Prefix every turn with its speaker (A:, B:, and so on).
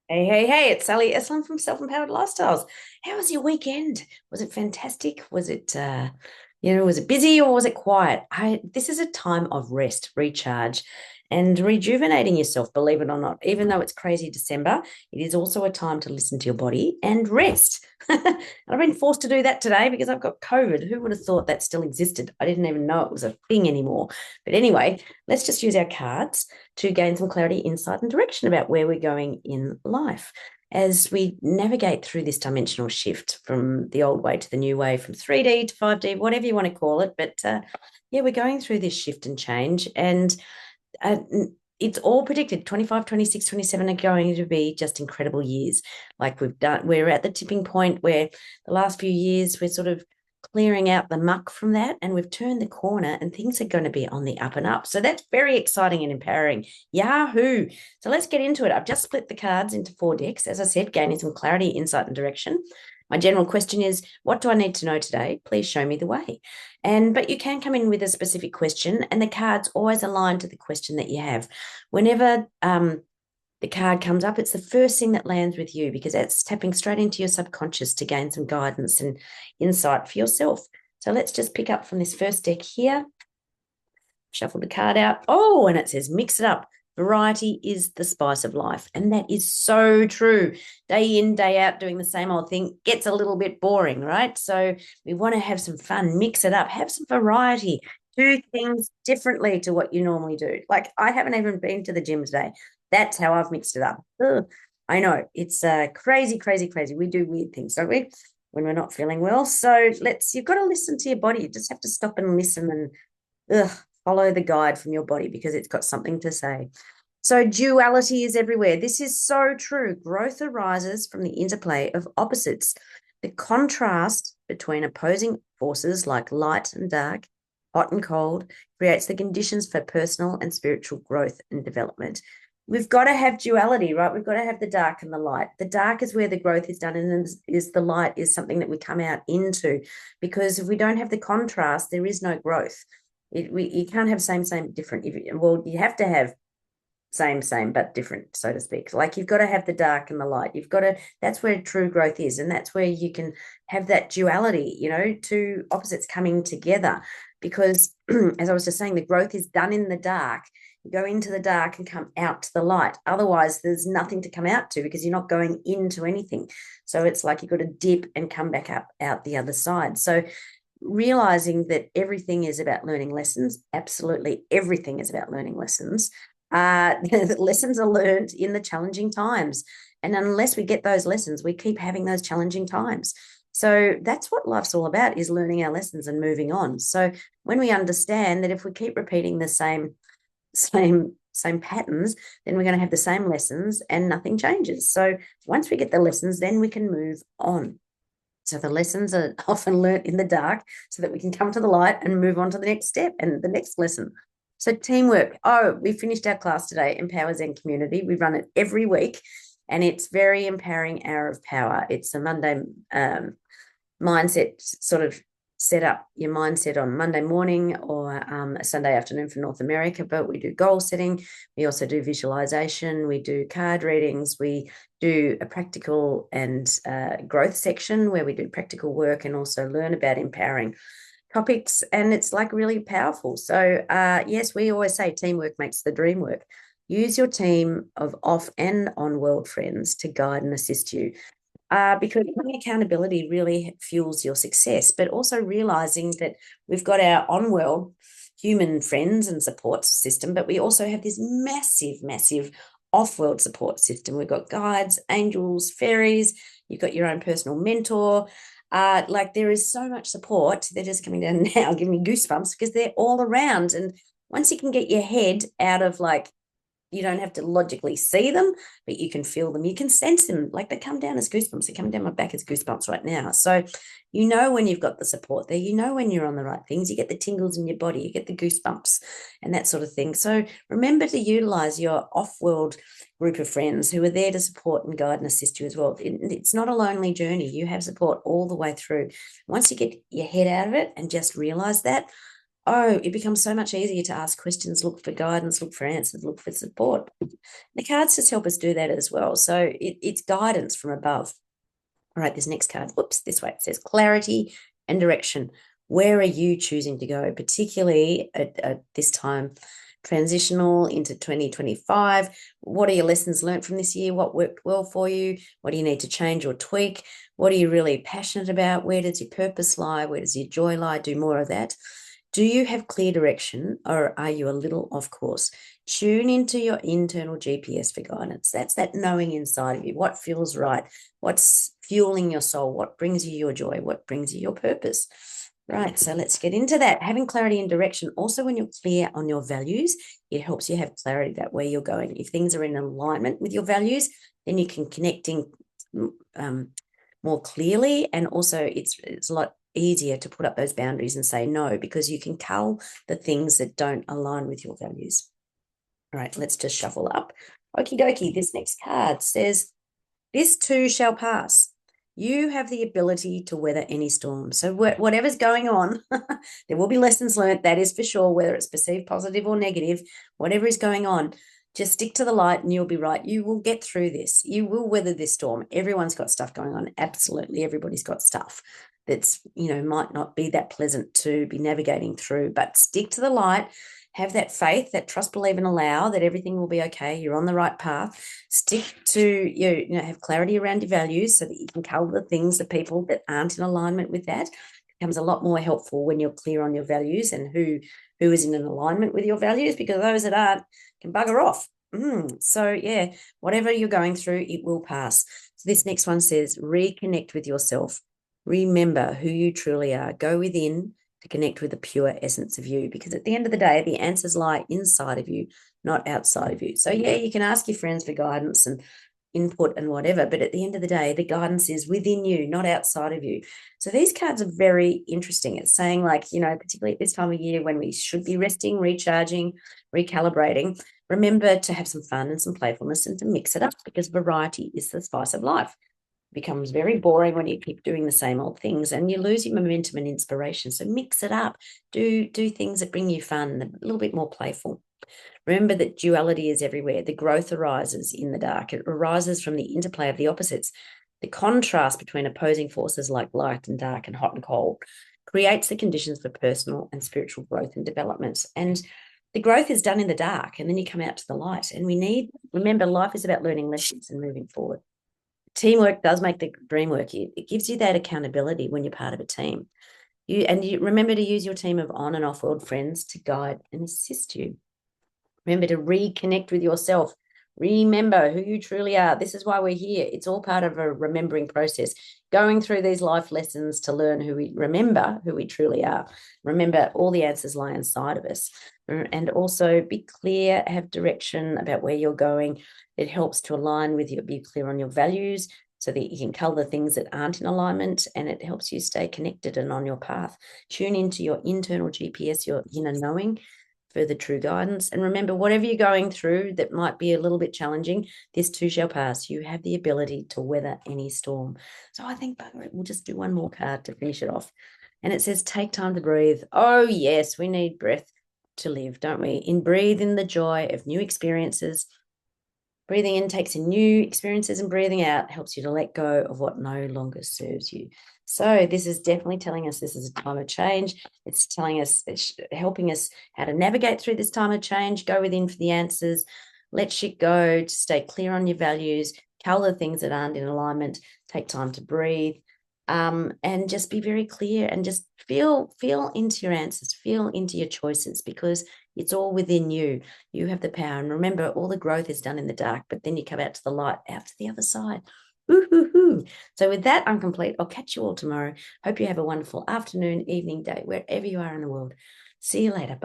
A: Hey, hey, hey, it's Sally Estlin from Self-Empowered Lifestyles. How was your weekend? Was it fantastic? Was it busy or was it quiet? This is a time of rest, recharge, and rejuvenating yourself, believe it or not. Even though it's crazy December, it is also a time to listen to your body and rest. And I've been forced to do that today because I've got COVID. Who would have thought that still existed? I didn't even know it was a thing anymore. But anyway, let's just use our cards to gain some clarity, insight, and direction about where we're going in life as we navigate through this dimensional shift from the old way to the new way, from 3D to 5D, whatever you want to call it. But yeah, we're going through this shift and change. And uh, it's all predicted 25, 26, 27 are going to be just incredible years. Like we're at the tipping point where the last few years we're sort of clearing out the muck from that, and we've turned the corner and things are going to be on the up and up. So that's very exciting and empowering. Yahoo! So let's get into it. I've just split the cards into four decks, as I said, gaining some clarity, insight, and direction. My general question is, what do I need to know today? Please show me the way. But you can come in with a specific question, and the cards always align to the question that you have. Whenever the card comes up, it's the first thing that lands with you because that's tapping straight into your subconscious to gain some guidance and insight for yourself. So let's just pick up from this first deck here. Shuffle the card out. Oh, and it says mix it up. Variety is the spice of life. And that is so true. Day in, day out, doing the same old thing gets a little bit boring, right? So we want to have some fun, mix it up, have some variety, do things differently to what you normally do. Like I haven't even been to the gym today. That's how I've mixed it up. Ugh, I know it's crazy, crazy, crazy. We do weird things, don't we? When we're not feeling well. So you've got to listen to your body. You just have to stop and listen and follow the guide from your body because it's got something to say. So duality is everywhere. This is so true. Growth arises from the interplay of opposites. The contrast between opposing forces like light and dark, hot and cold, creates the conditions for personal and spiritual growth and development. We've got to have duality, right? We've got to have the dark and the light. The dark is where the growth is done, and is the light is something that we come out into. Because if we don't have the contrast, there is no growth. You can't have same, same, different. You have to have same, but different, so to speak. Like you've got to have the dark and the light. That's where true growth is. And that's where you can have that duality, two opposites coming together. Because as I was just saying, the growth is done in the dark. You go into the dark and come out to the light. Otherwise, there's nothing to come out to because you're not going into anything. So it's like you've got to dip and come back up out the other side. So realizing that everything is about learning lessons. Absolutely everything is about learning lessons. The lessons are learned in the challenging times. And unless we get those lessons, we keep having those challenging times. So that's what life's all about, is learning our lessons and moving on. So when we understand that if we keep repeating the same patterns, then we're going to have the same lessons and nothing changes. So once we get the lessons, then we can move on. So the lessons are often learnt in the dark so that we can come to the light and move on to the next step and the next lesson. So teamwork. Oh, we finished our class today, Empower Zen Community. We run it every week and it's very empowering hour of power. It's a Monday mindset sort of set up your mindset on Monday morning or a Sunday afternoon for North America, but we do goal setting. We also do visualization. We do card readings. We do a practical and growth section where we do practical work and also learn about empowering topics. And it's like really powerful. So yes, we always say teamwork makes the dream work. Use your team of off and on world friends to guide and assist you because accountability really fuels your success, but also realizing that we've got our on-world human friends and support system, but we also have this massive, massive off-world support system. We've got guides, angels, fairies, you've got your own personal mentor. Like there is so much support. They're just coming down now, giving me goosebumps because they're all around. And once you can get your head out of like, you don't have to logically see them, but you can feel them. You can sense them. Like they come down as goosebumps. They come down my back as goosebumps right now. So you know when you've got the support there, you know when you're on the right things, you get the tingles in your body, you get the goosebumps and that sort of thing. So remember to utilize your off-world group of friends who are there to support and guide and assist you as well. It's not a lonely journey. You have support all the way through. Once you get your head out of it and just realize that, Oh, it becomes so much easier to ask questions, look for guidance, look for answers, look for support. The cards just help us do that as well. So it's guidance from above. All right, this next card, whoops, this way. It says clarity and direction. Where are you choosing to go, particularly at this time, transitional into 2025? What are your lessons learned from this year? What worked well for you? What do you need to change or tweak? What are you really passionate about? Where does your purpose lie? Where does your joy lie? Do more of that. Do you have clear direction, or are you a little off course? Tune into your internal GPS for guidance. That's that knowing inside of you. What feels right? What's fueling your soul? What brings you your joy? What brings you your purpose? Right, so let's get into that. Having clarity and direction. Also, when you're clear on your values, it helps you have clarity about where you're going. If things are in alignment with your values, then you can connect in more clearly, and also it's a lot easier to put up those boundaries and say no, because you can cull the things that don't align with your values. All right, let's just shuffle up. Okie dokie, this next card says, this too shall pass. You have the ability to weather any storm. So whatever's going on, there will be lessons learned, that is for sure, whether it's perceived positive or negative, whatever is going on, just stick to the light and you'll be right. You will get through this. You will weather this storm. Everyone's got stuff going on. Absolutely. Everybody's got stuff that's, might not be that pleasant to be navigating through, but stick to the light. Have that faith, that trust, believe, and allow that everything will be okay. You're on the right path. Stick to, have clarity around your values so that you can cull the things, the people that aren't in alignment with that. It becomes a lot more helpful when you're clear on your values and who is in an alignment with your values, because those that aren't can bugger off. So, yeah, whatever you're going through, it will pass. So this next one says, reconnect with yourself. Remember who you truly are. Go within to connect with the pure essence of you, because at the end of the day, the answers lie inside of you, not outside of you. So yeah, you can ask your friends for guidance and input and whatever, but at the end of the day, the guidance is within you, not outside of you. So these cards are very interesting. It's saying, like, particularly at this time of year when we should be resting, recharging, recalibrating, remember to have some fun and some playfulness and to mix it up, because variety is the spice of life. Becomes very boring when you keep doing the same old things and you lose your momentum and inspiration. So mix it up. Do things that bring you fun, a little bit more playful. Remember that duality is everywhere. The growth arises in the dark. It arises from the interplay of the opposites. The contrast between opposing forces like light and dark and hot and cold creates the conditions for personal and spiritual growth and development. And the growth is done in the dark, and then you come out to the light. And remember, life is about learning lessons and moving forward. Teamwork does make the dream work. It gives you that accountability when you're part of a team. You remember to use your team of on and off world friends to guide and assist you. Remember to reconnect with yourself. Remember who you truly are. This is why we're here. It's all part of a remembering process, going through these life lessons to learn who we truly are. Remember, all the answers lie inside of us. And also be clear, have direction about where you're going. It helps to align with you, be clear on your values so that you can cull the things that aren't in alignment, and it helps you stay connected and on your path. Tune into your internal GPS, your inner knowing, for the true guidance. And remember, whatever you're going through that might be a little bit challenging, this too shall pass. You have the ability to weather any storm. So I think we'll just do one more card to finish it off. And it says, take time to breathe. Oh, yes, we need breath to live, don't we? Breathe in the joy of new experiences. Breathing in takes in new experiences, and breathing out helps you to let go of what no longer serves you. So this is definitely telling us this is a time of change. It's telling us, it's helping us how to navigate through this time of change, go within for the answers, let shit go, to stay clear on your values, cull the things that aren't in alignment, take time to breathe, and just be very clear and just feel into your answers, feel into your choices, because it's all within you. You have the power. And remember, all the growth is done in the dark, but then you come out to the light, out to the other side. Woo-hoo-hoo. So with that, I'm complete. I'll catch you all tomorrow. Hope you have a wonderful afternoon, evening, day, wherever you are in the world. See you later. Bye.